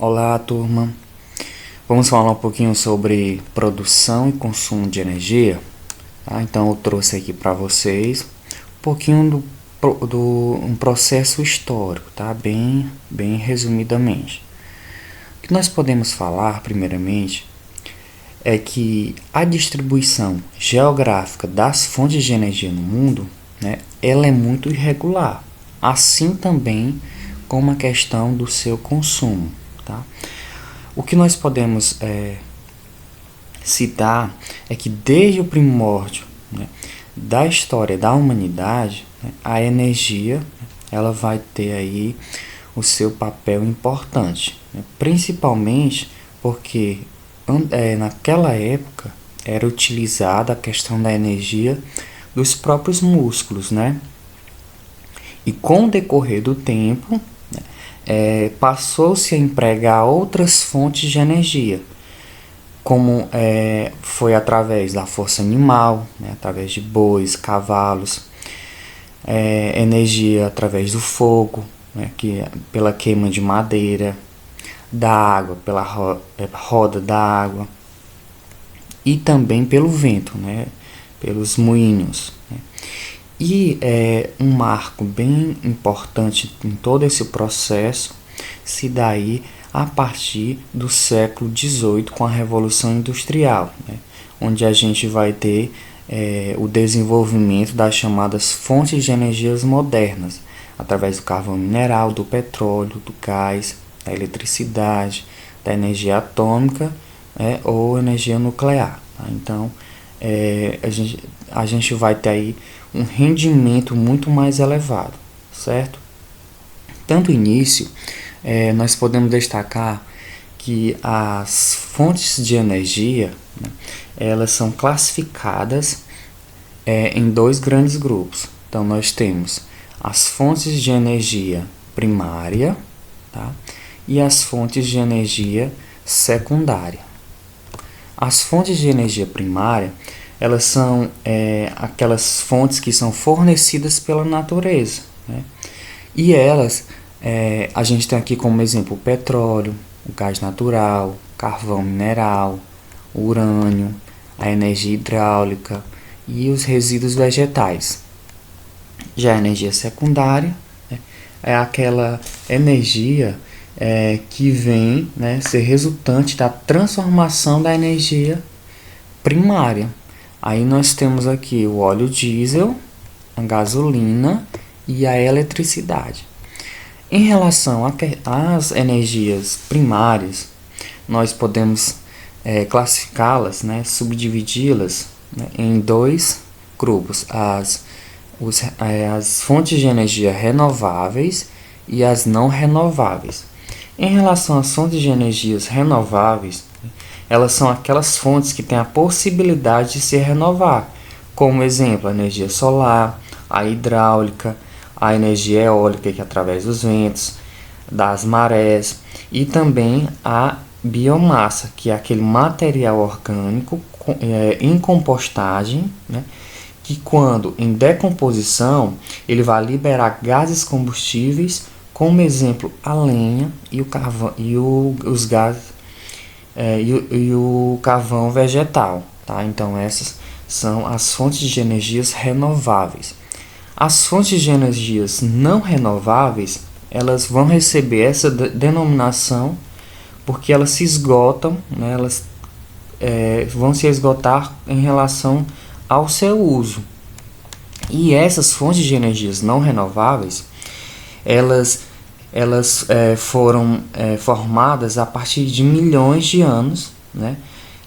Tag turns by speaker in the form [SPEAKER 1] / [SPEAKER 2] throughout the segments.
[SPEAKER 1] Olá, turma. Vamos falar um pouquinho sobre produção e consumo de energia. Tá? Então, eu trouxe aqui para vocês um pouquinho do um processo histórico, tá? Bem resumidamente. O que nós podemos falar, primeiramente, é que a distribuição geográfica das fontes de energia no mundo, né, ela é muito irregular, assim também como a questão do seu consumo. Tá? O que nós podemos citar é que desde o primórdio, né, da história da humanidade, né, a energia ela vai ter aí o seu papel importante, né, principalmente porque naquela época era utilizada a questão da energia dos próprios músculos, né? E com o decorrer do tempo, passou-se a empregar outras fontes de energia, como foi através da força animal, né, através de bois, cavalos, energia através do fogo, né, pela queima de madeira, da água, pela roda da água, e também pelo vento, né, pelos moinhos. Né. E um marco bem importante em todo esse processo se dá aí a partir do século XVIII com a Revolução Industrial, né, onde a gente vai ter o desenvolvimento das chamadas fontes de energias modernas, através do carvão mineral, do petróleo, do gás, da eletricidade, da energia atômica, ou energia nuclear. Tá? Então, a gente vai ter aí um rendimento muito mais elevado, certo? Tanto início, nós podemos destacar que as fontes de energia, né, elas são classificadas em dois grandes grupos. Então, nós temos as fontes de energia primária, tá? E as fontes de energia secundária. As fontes de energia primária, elas são aquelas fontes que são fornecidas pela natureza, né? E elas, a gente tem aqui como exemplo o petróleo, o gás natural, carvão mineral, o urânio, a energia hidráulica e os resíduos vegetais. Já a energia secundária, né, é aquela energia que vem, né, ser resultante da transformação da energia primária. Aí nós temos aqui o óleo diesel, a gasolina e a eletricidade. Em relação às energias primárias, nós podemos classificá-las, né, subdividi-las, né, em dois grupos: as fontes de energia renováveis e as não renováveis. Em relação às fontes de energias renováveis, elas são aquelas fontes que têm a possibilidade de se renovar, como exemplo a energia solar, a hidráulica, a energia eólica, que é através dos ventos, das marés, e também a biomassa, que é aquele material orgânico em compostagem, né, que quando em decomposição ele vai liberar gases combustíveis, como exemplo a lenha e o carvão e os gases e o carvão vegetal, tá? Então essas são as fontes de energias renováveis. As fontes de energias não renováveis, elas vão receber essa denominação porque elas se esgotam, né? Elas vão se esgotar em relação ao seu uso. E essas fontes de energias não renováveis, elas foram formadas a partir de milhões de anos, né?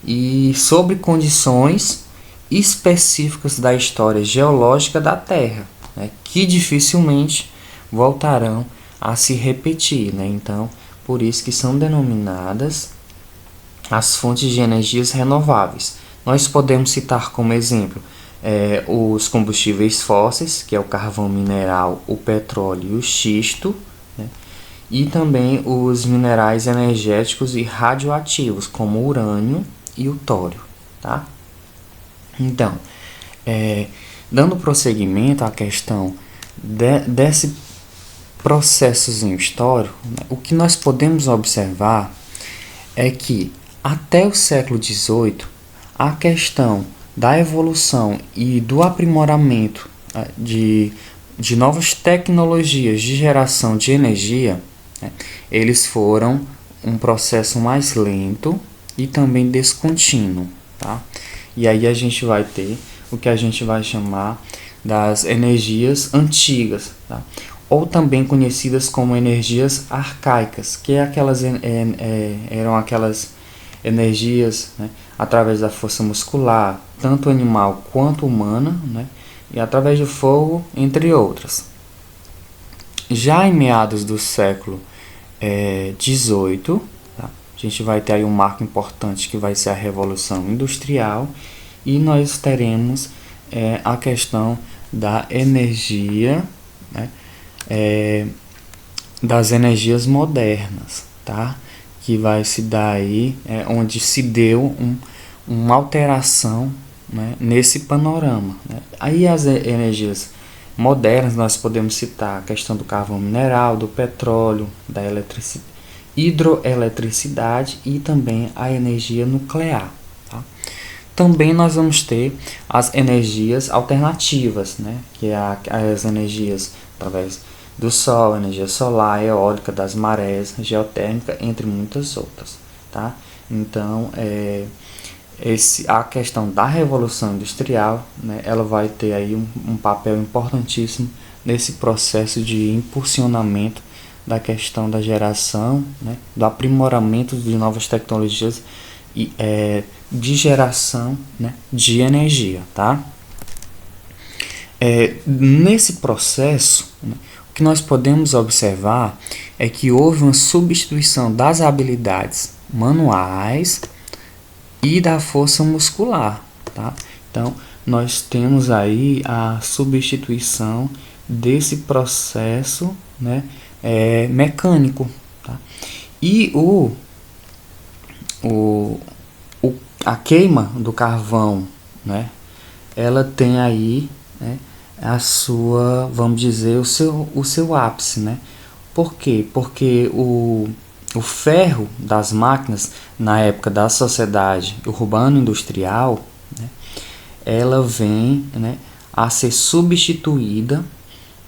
[SPEAKER 1] E sob condições específicas da história geológica da Terra, né? Que dificilmente voltarão a se repetir, né? Então, por isso que são denominadas as fontes de energias renováveis. Nós podemos citar como exemplo os combustíveis fósseis, que é o carvão mineral, o petróleo e o xisto, né? E também os minerais energéticos e radioativos, como o urânio e o tório. Tá? Então, dando prosseguimento à questão desse processozinho histórico, né, o que nós podemos observar é que até o século XVIII a questão da evolução e do aprimoramento de novas tecnologias de geração de energia, né, eles foram um processo mais lento e também descontínuo, tá? E aí a gente vai ter o que a gente vai chamar das energias antigas, tá? Ou também conhecidas como energias arcaicas, que eram aquelas energias, né, através da força muscular, tanto animal quanto humana, né, e através do fogo, entre outras. Já em meados do século XVIII, tá, a gente vai ter aí um marco importante que vai ser a Revolução Industrial, e nós teremos a questão da energia, né, das energias modernas, tá? Que vai se dar aí, onde se deu uma alteração, né, nesse panorama, né? Aí as energias modernas nós podemos citar a questão do carvão mineral, do petróleo, da hidroeletricidade e também a energia nuclear, tá? Também nós vamos ter as energias alternativas, né, que é as energias através do sol, energia solar, eólica, das marés, geotérmica, entre muitas outras, tá? Então, a questão da Revolução Industrial, né, ela vai ter aí um papel importantíssimo nesse processo de impulsionamento da questão da geração, né, do aprimoramento de novas tecnologias e de geração, né, de energia, tá? Nesse processo, né, o que nós podemos observar é que houve uma substituição das habilidades manuais e da força muscular, tá? Então, nós temos aí a substituição desse processo, né, mecânico, tá? E a queima do carvão, né, ela tem aí, né, a sua, vamos dizer, o seu ápice, né? Por quê? Porque o ferro das máquinas, na época da sociedade urbano-industrial, né, ela vem, né, a ser substituída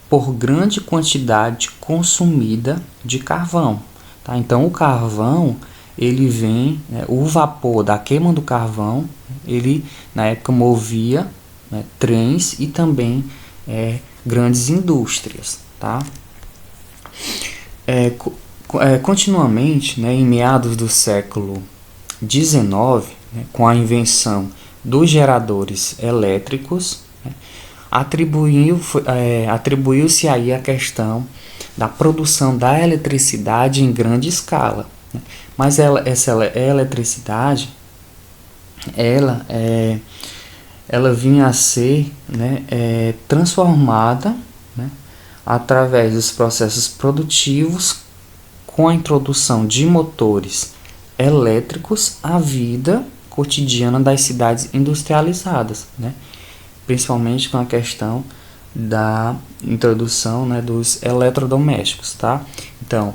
[SPEAKER 1] por grande quantidade consumida de carvão, tá? Então, o carvão, ele vem, né, o vapor da queima do carvão, ele, na época, movia, né, trens e também grandes indústrias, tá? Continuamente, né, em meados do século XIX, né, com a invenção dos geradores elétricos, né, atribuiu-se aí a questão da produção da eletricidade em grande escala, né? Mas essa eletricidade, ela vinha a ser, né, transformada, né, através dos processos produtivos com a introdução de motores elétricos à vida cotidiana das cidades industrializadas, né, principalmente com a questão da introdução, né, dos eletrodomésticos, tá? Então,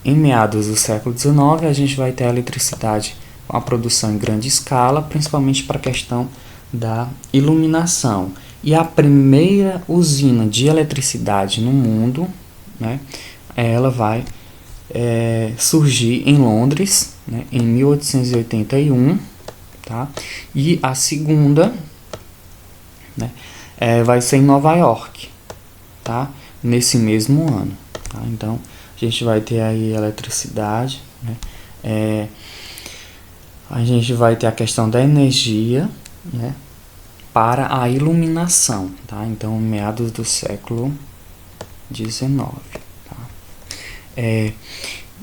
[SPEAKER 1] em meados do século XIX, a gente vai ter a eletricidade com a produção em grande escala, principalmente para a questão da iluminação. E a primeira usina de eletricidade no mundo, né, ela vai surgir em Londres, né, em 1881, tá? E a segunda, né, vai ser em Nova York, tá? Nesse mesmo ano, tá? Então, a gente vai ter aí eletricidade, né? A gente vai ter a questão da energia, né, para a iluminação, tá? Então, meados do século XIX, tá?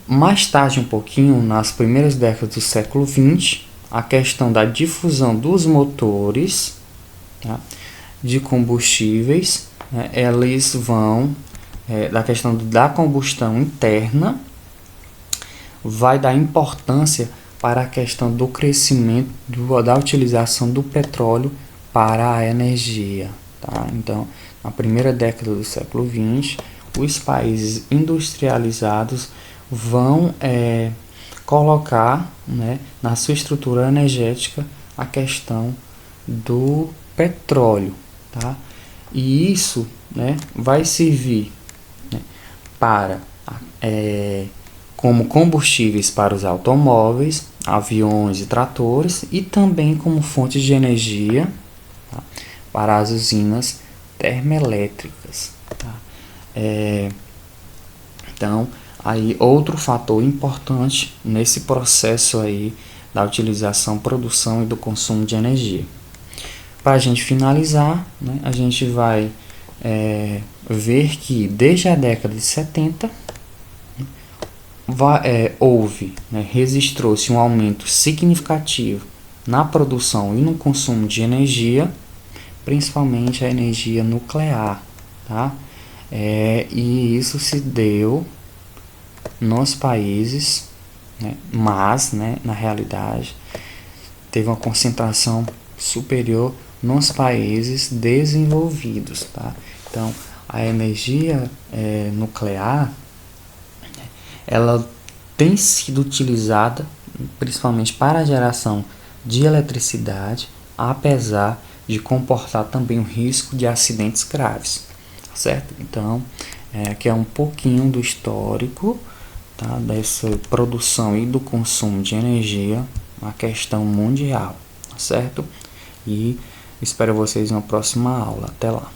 [SPEAKER 1] Mais tarde um pouquinho, nas primeiras décadas do século XX, a questão da difusão dos motores, tá, de combustíveis, né, eles vão, da questão da combustão interna, vai dar importância para a questão do crescimento da utilização do petróleo para a energia, tá? Então, na primeira década do século XX, os países industrializados vão colocar, né, na sua estrutura energética a questão do petróleo, tá? E isso, né, vai servir, né, para como combustíveis para os automóveis, aviões e tratores, e também como fonte de energia, tá, para as usinas termoelétricas, tá? Então, aí outro fator importante nesse processo aí da utilização, produção e do consumo de energia. Para a gente finalizar, né, a gente vai ver que desde a década de 70 houve, né, registrou-se um aumento significativo na produção e no consumo de energia, principalmente a energia nuclear, tá? E isso se deu nos países, né, mas, né, na realidade, teve uma concentração superior nos países desenvolvidos, tá? Então, a energia nuclear, ela tem sido utilizada principalmente para a geração de eletricidade, apesar de comportar também o risco de acidentes graves, certo? Então, aqui é um pouquinho do histórico, tá, dessa produção e do consumo de energia, uma questão mundial, certo? E espero vocês na próxima aula. Até lá.